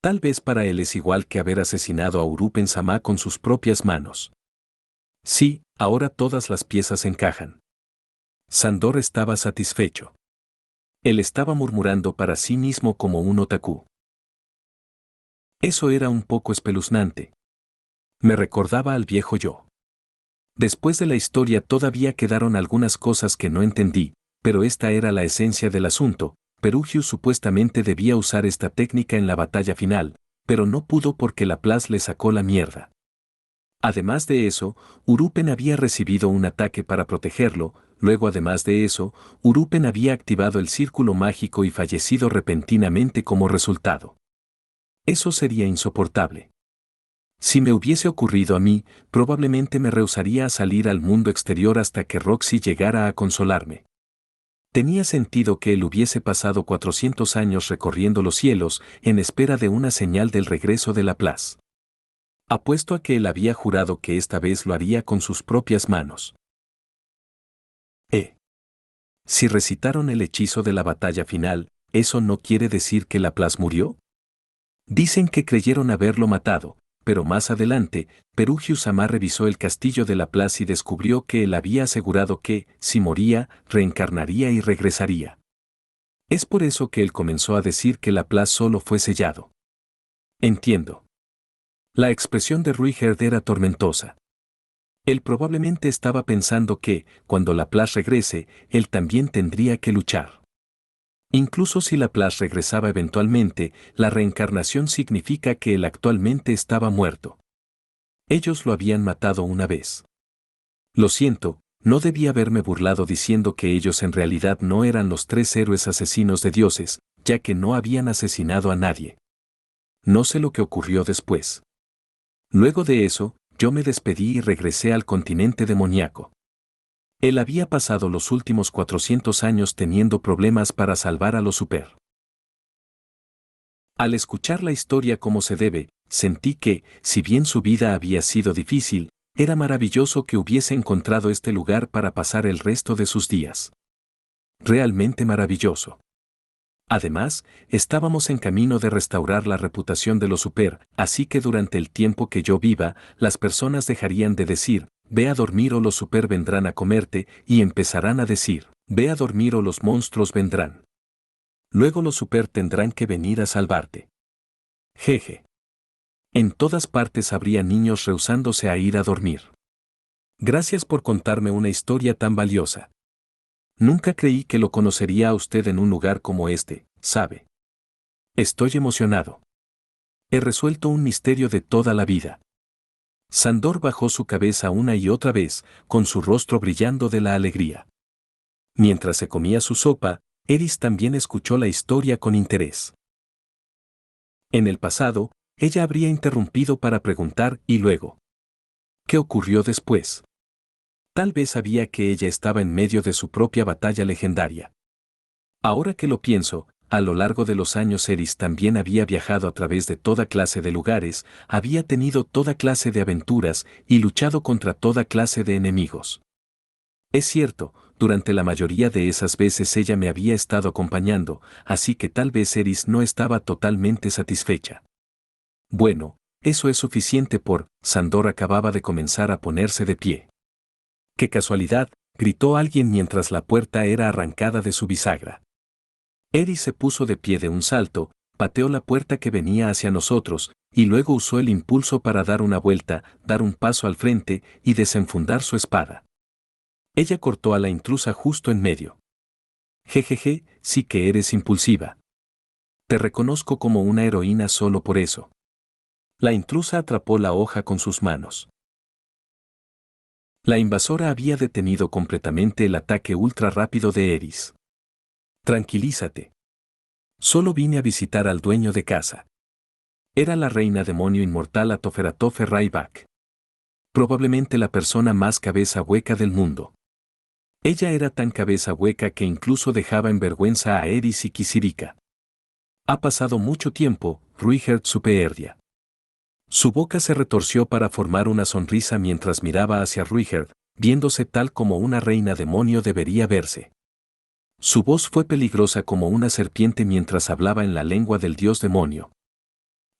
Tal vez para él es igual que haber asesinado a Urupen Sama con sus propias manos. Sí, ahora todas las piezas encajan. Sandor estaba satisfecho. Él estaba murmurando para sí mismo como un otaku. Eso era un poco espeluznante. Me recordaba al viejo yo. Después de la historia todavía quedaron algunas cosas que no entendí, pero esta era la esencia del asunto. Perugius supuestamente debía usar esta técnica en la batalla final, pero no pudo porque Laplace le sacó la mierda. Además de eso, Urupen había recibido un ataque para protegerlo, luego además de eso, Urupen había activado el círculo mágico y fallecido repentinamente como resultado. Eso sería insoportable. Si me hubiese ocurrido a mí, probablemente me rehusaría a salir al mundo exterior hasta que Roxy llegara a consolarme. Tenía sentido que él hubiese pasado 400 años recorriendo los cielos en espera de una señal del regreso de Laplace. Apuesto a que él había jurado que esta vez lo haría con sus propias manos. Si recitaron el hechizo de la batalla final, ¿eso no quiere decir que Laplace murió? Dicen que creyeron haberlo matado, pero más adelante, Perugius-sama revisó el castillo de Laplace y descubrió que él había asegurado que, si moría, reencarnaría y regresaría. Es por eso que él comenzó a decir que Laplace solo fue sellado. Entiendo. La expresión de Ruigerd era tormentosa. Él probablemente estaba pensando que, cuando Laplace regrese, él también tendría que luchar. Incluso si Laplace regresaba eventualmente, la reencarnación significa que él actualmente estaba muerto. Ellos lo habían matado una vez. Lo siento, no debía haberme burlado diciendo que ellos en realidad no eran los 3 héroes asesinos de dioses, ya que no habían asesinado a nadie. No sé lo que ocurrió después. Luego de eso, yo me despedí y regresé al continente demoníaco. Él había pasado los últimos 400 años teniendo problemas para salvar a los super. Al escuchar la historia como se debe, sentí que, si bien su vida había sido difícil, era maravilloso que hubiese encontrado este lugar para pasar el resto de sus días. Realmente maravilloso. Además, estábamos en camino de restaurar la reputación de los super, así que durante el tiempo que yo viva, las personas dejarían de decir, ve a dormir o los super vendrán a comerte, y empezarán a decir, ve a dormir o los monstruos vendrán. Luego los super tendrán que venir a salvarte. Jeje. En todas partes habría niños rehusándose a ir a dormir. Gracias por contarme una historia tan valiosa. Nunca creí que lo conocería a usted en un lugar como este, ¿sabe? Estoy emocionado. He resuelto un misterio de toda la vida. Sandor bajó su cabeza una y otra vez, con su rostro brillando de la alegría. Mientras se comía su sopa, Eris también escuchó la historia con interés. En el pasado, ella habría interrumpido para preguntar y luego. ¿Qué ocurrió después? Tal vez sabía que ella estaba en medio de su propia batalla legendaria. Ahora que lo pienso, a lo largo de los años Eris también había viajado a través de toda clase de lugares, había tenido toda clase de aventuras y luchado contra toda clase de enemigos. Es cierto, durante la mayoría de esas veces ella me había estado acompañando, así que tal vez Eris no estaba totalmente satisfecha. Bueno, eso es suficiente por, Sandor acababa de comenzar a ponerse de pie. ¡Qué casualidad!, gritó alguien mientras la puerta era arrancada de su bisagra. Eris se puso de pie de un salto, pateó la puerta que venía hacia nosotros, y luego usó el impulso para dar una vuelta, dar un paso al frente y desenfundar su espada. Ella cortó a la intrusa justo en medio. Jejeje, sí que eres impulsiva. Te reconozco como una heroína solo por eso. La intrusa atrapó la hoja con sus manos. La invasora había detenido completamente el ataque ultra rápido de Eris. Tranquilízate. Solo vine a visitar al dueño de casa. Era la reina demonio inmortal Atoferatofe Raibak. Probablemente la persona más cabeza hueca del mundo. Ella era tan cabeza hueca que incluso dejaba en vergüenza a Eris y Kisirika. Ha pasado mucho tiempo, Ruigerd Superdia. Su boca se retorció para formar una sonrisa mientras miraba hacia Ruigerd, viéndose tal como una reina demonio debería verse. Su voz fue peligrosa como una serpiente mientras hablaba en la lengua del dios demonio.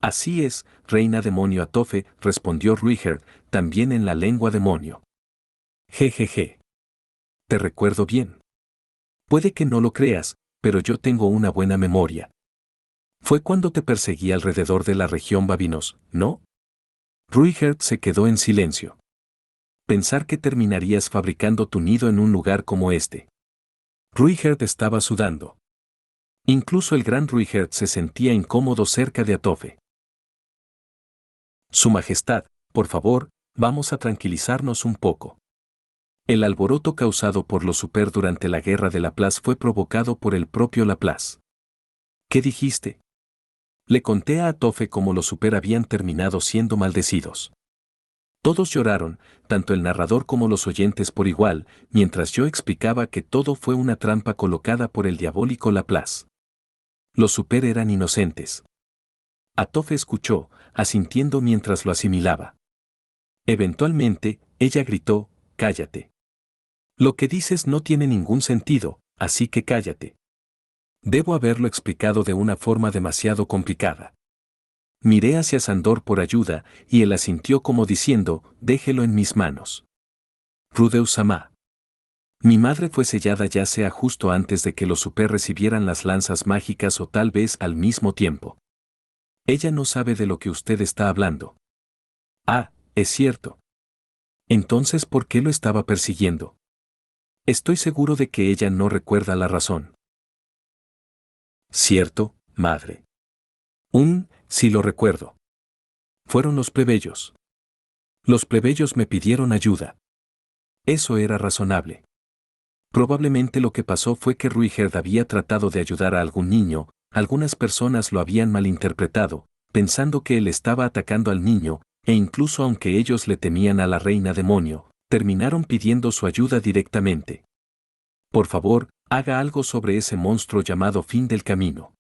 Así es, reina demonio Atofe, respondió Ruigerd, también en la lengua demonio. Jejeje. Te recuerdo bien. Puede que no lo creas, pero yo tengo una buena memoria. Fue cuando te perseguí alrededor de la región Babinos, ¿no? Ruigerd se quedó en silencio. Pensar que terminarías fabricando tu nido en un lugar como este. Ruigerd estaba sudando. Incluso el gran Ruigerd se sentía incómodo cerca de Atofe. Su Majestad, por favor, vamos a tranquilizarnos un poco. El alboroto causado por los super durante la guerra de Laplace fue provocado por el propio Laplace. ¿Qué dijiste? Le conté a Atofe cómo los super habían terminado siendo maldecidos. Todos lloraron, tanto el narrador como los oyentes por igual, mientras yo explicaba que todo fue una trampa colocada por el diabólico Laplace. Los super eran inocentes. Atofe escuchó, asintiendo mientras lo asimilaba. Eventualmente, ella gritó, cállate. Lo que dices no tiene ningún sentido, así que cállate. Debo haberlo explicado de una forma demasiado complicada. Miré hacia Sandor por ayuda, y él asintió como diciendo, déjelo en mis manos. Rudeus-sama. Mi madre fue sellada ya sea justo antes de que los super recibieran las lanzas mágicas o tal vez al mismo tiempo. Ella no sabe de lo que usted está hablando. Ah, es cierto. Entonces, ¿por qué lo estaba persiguiendo? Estoy seguro de que ella no recuerda la razón. Cierto, madre. Sí lo recuerdo. Fueron los plebeyos. Los plebeyos me pidieron ayuda. Eso era razonable. Probablemente lo que pasó fue que Ruigerd había tratado de ayudar a algún niño, algunas personas lo habían malinterpretado, pensando que él estaba atacando al niño, e incluso aunque ellos le temían a la reina demonio, terminaron pidiendo su ayuda directamente. Por favor, haga algo sobre ese monstruo llamado Fin del Camino.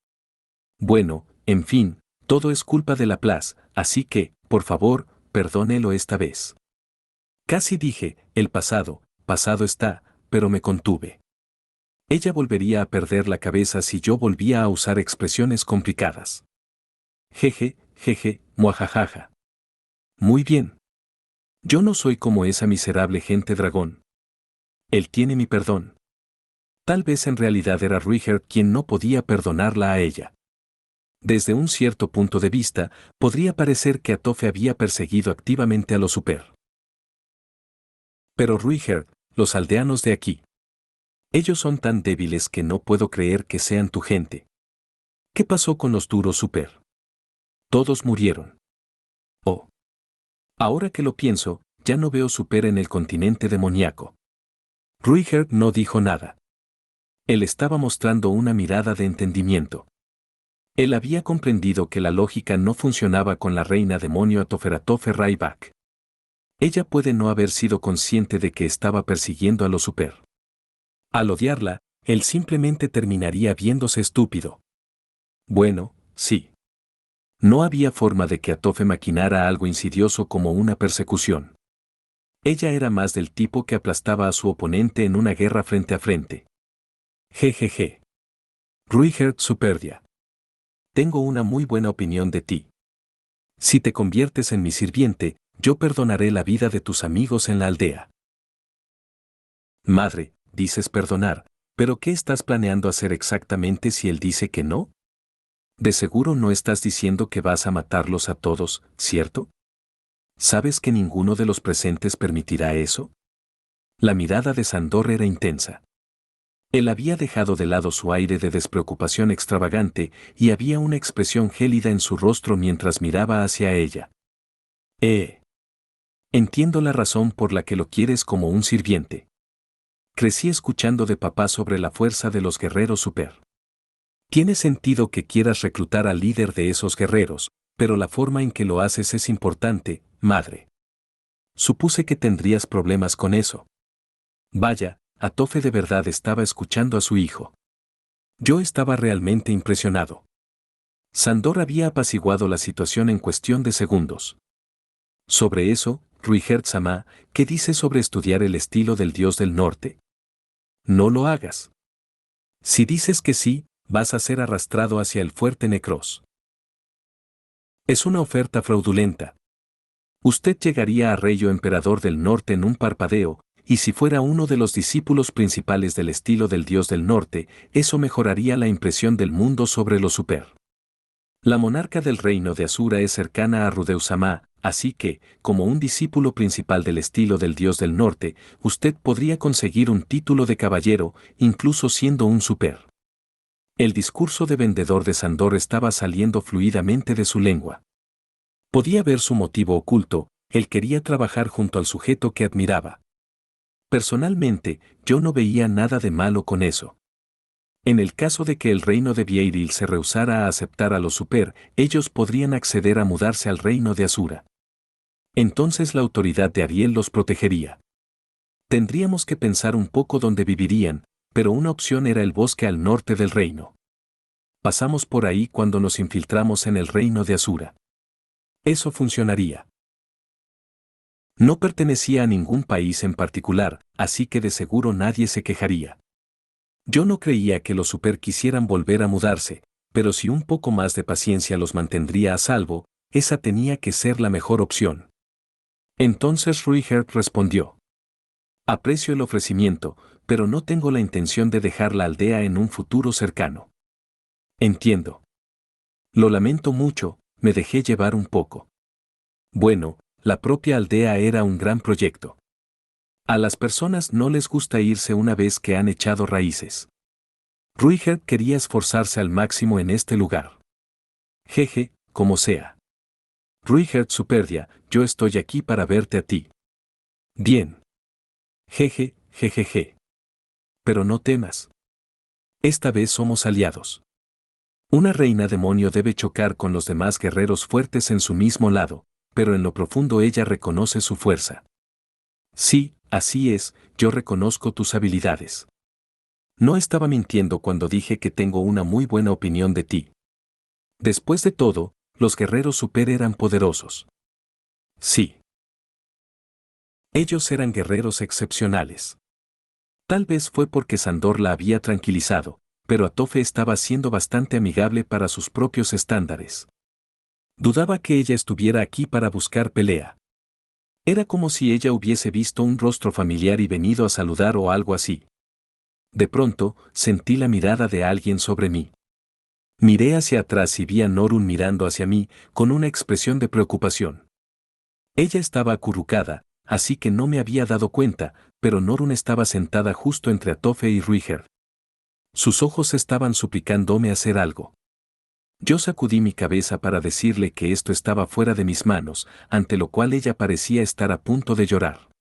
Bueno, en fin, todo es culpa de Laplace, así que, por favor, perdónelo esta vez. Casi dije, el pasado está, pero me contuve. Ella volvería a perder la cabeza si yo volvía a usar expresiones complicadas. Jeje, muajajaja. Muy bien. Yo no soy como esa miserable gente dragón. Él tiene mi perdón. Tal vez en realidad era Ruigerd quien no podía perdonarla a ella. Desde un cierto punto de vista, podría parecer que Atofe había perseguido activamente a los super. Pero Ruigerd, los aldeanos de aquí. Ellos son tan débiles que no puedo creer que sean tu gente. ¿Qué pasó con los duros super? Todos murieron. Oh. Ahora que lo pienso, ya no veo super en el continente demoníaco. Ruigerd no dijo nada. Él estaba mostrando una mirada de entendimiento. Él había comprendido que la lógica no funcionaba con la reina demonio Atoferatofe Raibak. Ella puede no haber sido consciente de que estaba persiguiendo a los super. Al odiarla, él simplemente terminaría viéndose estúpido. Bueno, sí. No había forma de que Atofe maquinara algo insidioso como una persecución. Ella era más del tipo que aplastaba a su oponente en una guerra frente a frente. Jejeje. Ruigerd Superdia. Tengo una muy buena opinión de ti. Si te conviertes en mi sirviente, yo perdonaré la vida de tus amigos en la aldea. Madre, dices perdonar, pero ¿qué estás planeando hacer exactamente si él dice que no? De seguro no estás diciendo que vas a matarlos a todos, ¿cierto? ¿Sabes que ninguno de los presentes permitirá eso? La mirada de Sandor era intensa. Él había dejado de lado su aire de despreocupación extravagante y había una expresión gélida en su rostro mientras miraba hacia ella. Entiendo la razón por la que lo quieres como un sirviente. Crecí escuchando de papá sobre la fuerza de los guerreros super. Tiene sentido que quieras reclutar al líder de esos guerreros, pero la forma en que lo haces es importante, madre. Supuse que tendrías problemas con eso. Vaya, Atofe de verdad estaba escuchando a su hijo. Yo estaba realmente impresionado. Sandor había apaciguado la situación en cuestión de segundos. Sobre eso, Ruigerd-sama, ¿qué dices sobre estudiar el estilo del dios del norte? No lo hagas. Si dices que sí, vas a ser arrastrado hacia el fuerte Necros. Es una oferta fraudulenta. Usted llegaría a Rey o Emperador del Norte en un parpadeo, y si fuera uno de los discípulos principales del estilo del dios del norte, eso mejoraría la impresión del mundo sobre los super. La monarca del reino de Asura es cercana a Rudeus-sama, así que, como un discípulo principal del estilo del dios del norte, usted podría conseguir un título de caballero, incluso siendo un super. El discurso de vendedor de Sandor estaba saliendo fluidamente de su lengua. Podía ver su motivo oculto, él quería trabajar junto al sujeto que admiraba. Personalmente, yo no veía nada de malo con eso. En el caso de que el reino de Vieiril se rehusara a aceptar a los super, ellos podrían acceder a mudarse al reino de Asura. Entonces la autoridad de Ariel los protegería. Tendríamos que pensar un poco dónde vivirían, pero una opción era el bosque al norte del reino. Pasamos por ahí cuando nos infiltramos en el reino de Asura. Eso funcionaría. No pertenecía a ningún país en particular, así que de seguro nadie se quejaría. Yo no creía que los super quisieran volver a mudarse, pero si un poco más de paciencia los mantendría a salvo, esa tenía que ser la mejor opción. Entonces Ruiger respondió. Aprecio el ofrecimiento, pero no tengo la intención de dejar la aldea en un futuro cercano. Entiendo. Lo lamento mucho, me dejé llevar un poco. Bueno, la propia aldea era un gran proyecto. A las personas no les gusta irse una vez que han echado raíces. Ruiger quería esforzarse al máximo en este lugar. Jeje, como sea. Ruiger Superdia, yo estoy aquí para verte a ti. Bien. Jeje, jejeje. Pero no temas. Esta vez somos aliados. Una reina demonio debe chocar con los demás guerreros fuertes en su mismo lado, pero en lo profundo ella reconoce su fuerza. Sí, así es, yo reconozco tus habilidades. No estaba mintiendo cuando dije que tengo una muy buena opinión de ti. Después de todo, los guerreros super eran poderosos. Sí. Ellos eran guerreros excepcionales. Tal vez fue porque Sandor la había tranquilizado, pero Atofe estaba siendo bastante amigable para sus propios estándares. Dudaba que ella estuviera aquí para buscar pelea. Era como si ella hubiese visto un rostro familiar y venido a saludar o algo así. De pronto, sentí la mirada de alguien sobre mí. Miré hacia atrás y vi a Norun mirando hacia mí, con una expresión de preocupación. Ella estaba acurrucada, así que no me había dado cuenta, pero Norun estaba sentada justo entre Atofe y Ruiger. Sus ojos estaban suplicándome hacer algo. Yo sacudí mi cabeza para decirle que esto estaba fuera de mis manos, ante lo cual ella parecía estar a punto de llorar.